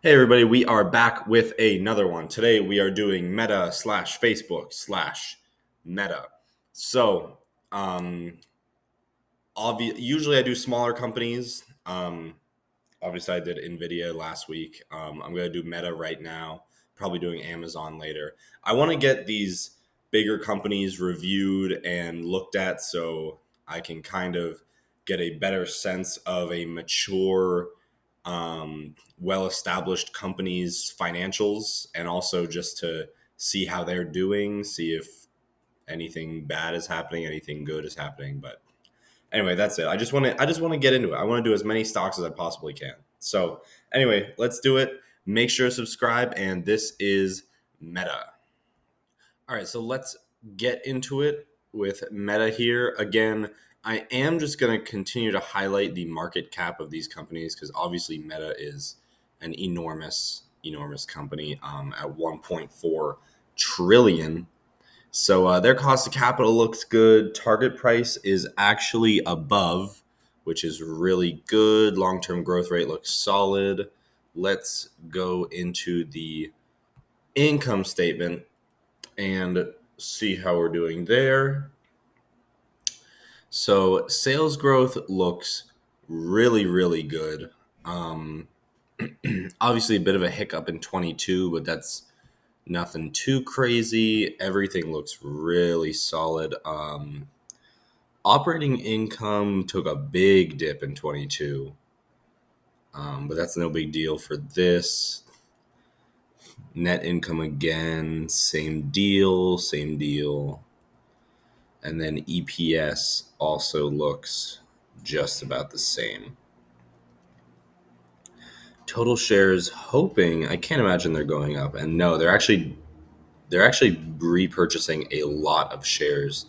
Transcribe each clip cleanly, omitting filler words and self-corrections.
Hey everybody, we are back with another one. Today we are doing Meta slash Facebook slash Meta. So, um, usually I do smaller companies. Obviously I did Nvidia last week. I'm gonna do Meta right now. Probably doing Amazon later. I want to get these bigger companies reviewed and looked at so I can kind of get a better sense of a mature well-established companies' financials, and also just to see how they're doing, see if anything bad is happening, anything good is happening. But anyway, that's it. I just want to get into it. I want to do as many stocks as I possibly can. So anyway, let's do it. Make sure to subscribe, and this is Meta. All right, so let's get into it with Meta here. Again, I am just going to continue to highlight the market cap of these companies because obviously Meta is an enormous company at 1.4 trillion. So their cost of capital looks good. Target price is actually above, which is really good. Long-term growth rate looks solid. Let's go into the income statement and see how we're doing there. So sales growth looks really good. Um, Obviously, a bit of a hiccup in 22, but that's nothing too crazy. Everything looks really solid. Operating income took a big dip in 22, but that's no big deal for this. Net income again, same deal. And then EPS also looks just about the same. Total shares hoping, I can't imagine they're going up. And no, they're actually repurchasing a lot of shares.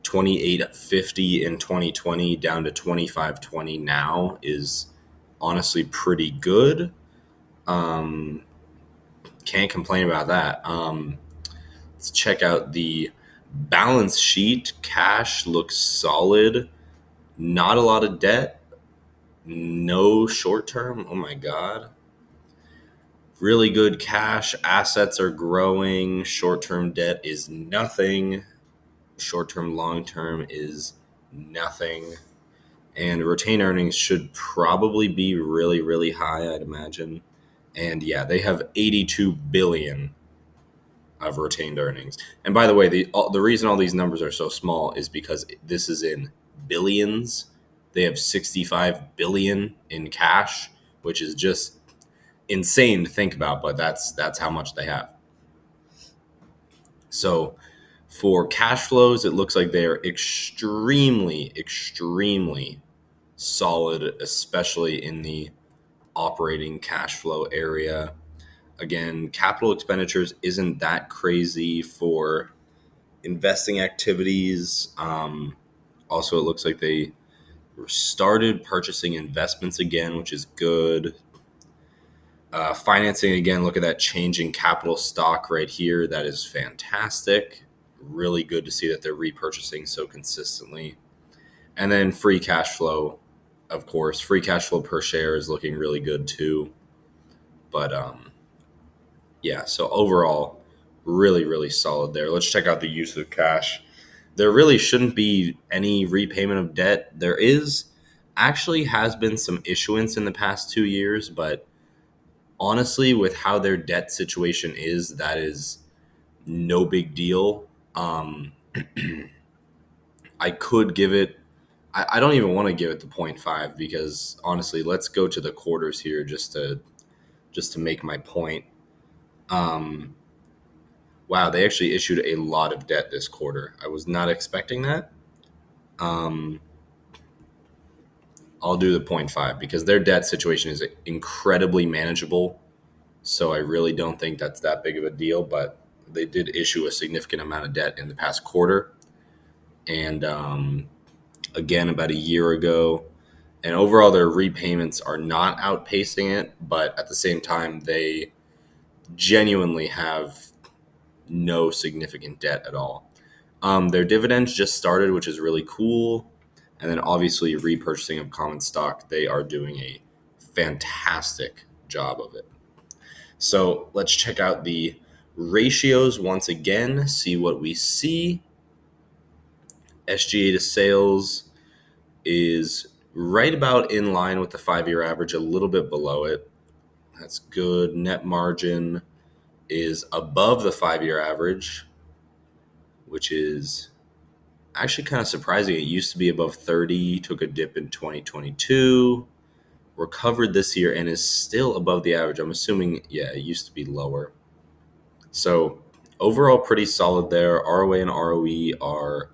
28.50 in 2020 down to 25.20 now is honestly pretty good. Can't complain about that. Let's check out the balance sheet. Cash looks solid. Not a lot of debt. No short term. Oh my God. Really good cash. Assets are growing. Short term debt is nothing. Short term, long term is nothing. And retained earnings should probably be really high, I'd imagine. And yeah, they have 82 billion of retained earnings. And by the way, the reason all these numbers are so small is because this is in billions. They have 65 billion in cash, which is just insane to think about, but that's how much they have. So for cash flows, it looks like they're extremely solid, especially in the operating cash flow area. Again, capital expenditures isn't that crazy for investing activities. Also, it looks like they started purchasing investments again, which is good. Financing again, look at that change in capital stock right here. That is fantastic. Really good to see that they're repurchasing so consistently. And then free cash flow, of course. Free cash flow per share is looking really good too. But yeah, so overall, really solid there. Let's check out the use of cash. There really shouldn't be any repayment of debt. There is actually has been some issuance in the past 2 years, but honestly, with how their debt situation is, that is no big deal. I could give it, I don't even want to give it the 0.5 because honestly, let's go to the quarters here just to make my point. Um, wow, they actually issued a lot of debt this quarter. I was not expecting that. Um, I'll do the 0.5 because their debt situation is incredibly manageable. So I really don't think that's that big of a deal. But they did issue a significant amount of debt in the past quarter. And again, about a year ago. And overall, their repayments are not outpacing it. But at the same time, they genuinely have no significant debt at all. Their dividends just started, which is really cool. And then obviously repurchasing of common stock, they are doing a fantastic job of it. So let's check out the ratios once again, see what we see. SGA to sales is right about in line with the 5-year average, a little bit below it. That's good. Net margin is above the 5-year average, which is actually kind of surprising. It used to be above 30, took a dip in 2022, recovered this year, and is still above the average. I'm assuming, yeah, it used to be lower. So overall, pretty solid there. ROA and ROE are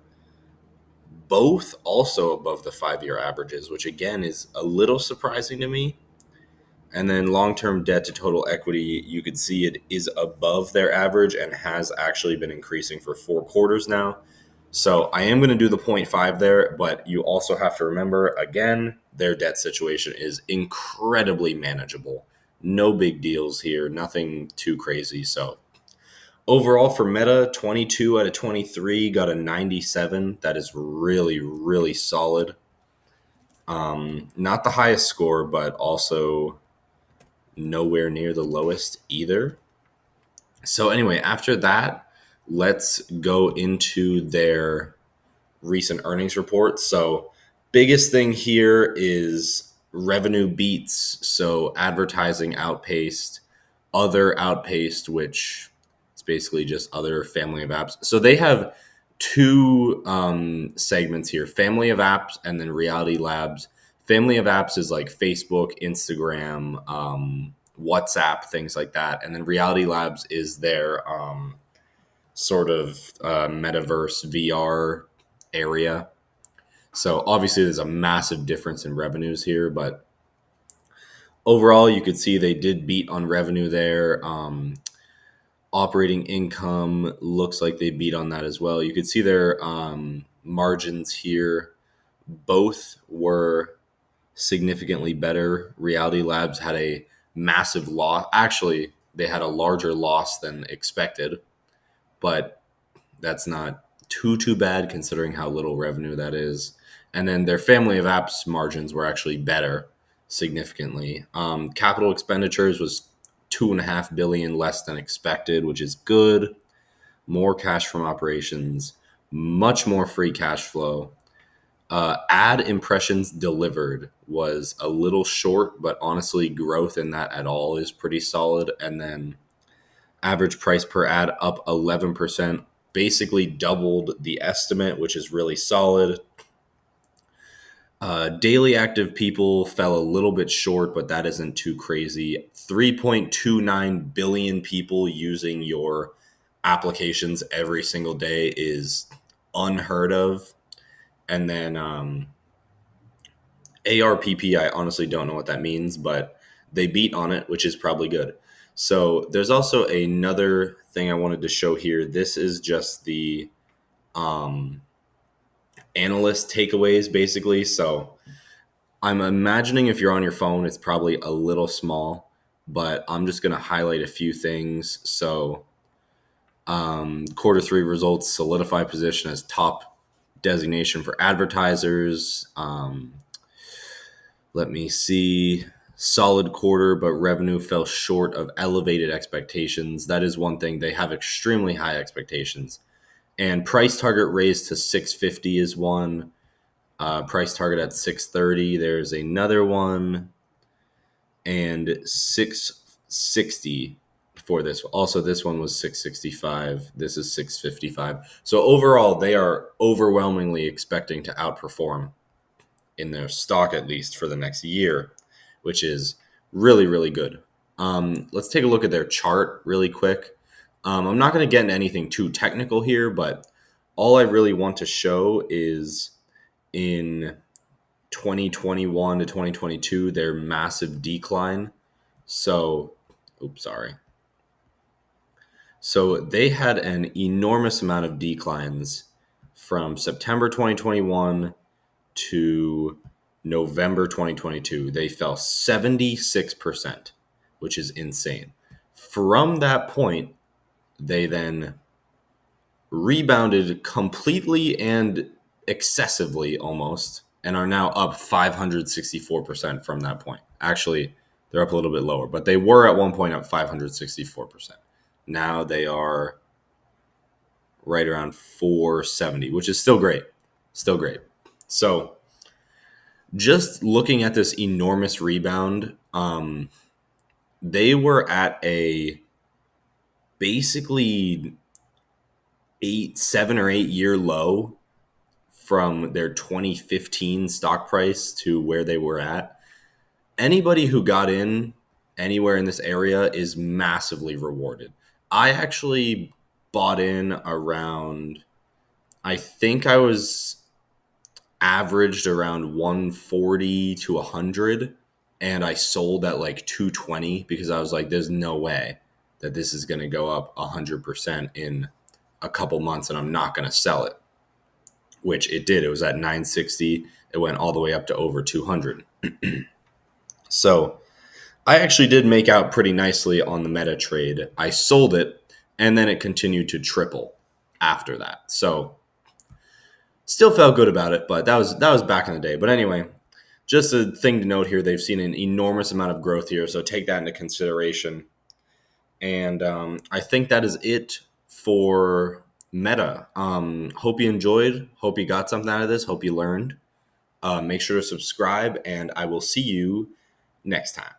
both also above the 5-year averages, which again is a little surprising to me. And then long-term debt to total equity, you could see it is above their average and has actually been increasing for 4 quarters now. So I am going to do the 0.5 there, but you also have to remember, again, their debt situation is incredibly manageable. No big deals here, nothing too crazy. So overall for Meta, 22 out of 23 got a 97. That is really, really solid. Not the highest score, but also nowhere near the lowest either. So anyway, after that, let's go into their recent earnings report. So biggest thing here is revenue beats. So advertising outpaced, other outpaced, which is basically just other family of apps. So they have two segments here: family of apps and then reality labs. Family of apps is like Facebook, Instagram, WhatsApp, things like that. And then reality labs is their sort of metaverse VR area. So obviously there's a massive difference in revenues here, but overall you could see they did beat on revenue there. Operating income looks like they beat on that as well. You could see their margins here. Both were significantly better. Reality Labs had a massive loss. Actually, they had a larger loss than expected, but that's not too bad considering how little revenue that is. And then their family of apps margins were actually better significantly. Capital expenditures was 2.5 billion less than expected, which is good. More cash from operations, much more free cash flow. Ad impressions delivered was a little short, but honestly, growth in that at all is pretty solid. And then average price per ad up 11%, basically doubled the estimate, which is really solid. Daily active people fell a little bit short, but that isn't too crazy. 3.29 billion people using your applications every single day is unheard of. And then ARPP, I honestly don't know what that means, but they beat on it, which is probably good. So there's also another thing I wanted to show here. This is just the analyst takeaways, basically. So I'm imagining if you're on your phone, it's probably a little small, but I'm just going to highlight a few things. So Q3 results solidify position as top designation for advertisers. Let me see. Solid quarter, but revenue fell short of elevated expectations. That is one thing. They have extremely high expectations. And price target raised to 650 is one. Price target at 630. There's another one. And 660 for this. Also, this one was 665. This is 655. So overall, they are overwhelmingly expecting to outperform in their stock, at least for the next year, which is really, really good. Let's take a look at their chart really quick. I'm not going to get into anything too technical here, but all I really want to show is in 2021 to 2022, their massive decline. So, So they had an enormous amount of declines from September 2021 to November 2022. They fell 76%, which is insane. From that point, they then rebounded completely and excessively almost, and are now up 564% from that point. Actually, They're up a little bit lower, but they were at one point up 564%. Now they are right around 470, which is still great. Still great. So just looking at this enormous rebound, they were at a basically 7 or 8 year low from their 2015 stock price to where they were at. Anybody who got in anywhere in this area is massively rewarded. I actually bought in around, I think I was averaged around 140 to 100, and I sold at like 220 because I was like, there's no way that this is going to go up 100% in a couple months and I'm not going to sell it, which it did. It was at 960. It went all the way up to over 200. So I actually did make out pretty nicely on the meta trade. I sold it, and then it continued to triple after that. So still felt good about it, but that was back in the day. But anyway, just a thing to note here, they've seen an enormous amount of growth here, so take that into consideration. And I think that is it for Meta. Hope you enjoyed. Hope you got something out of this. Hope you learned. Make sure to subscribe, and I will see you next time.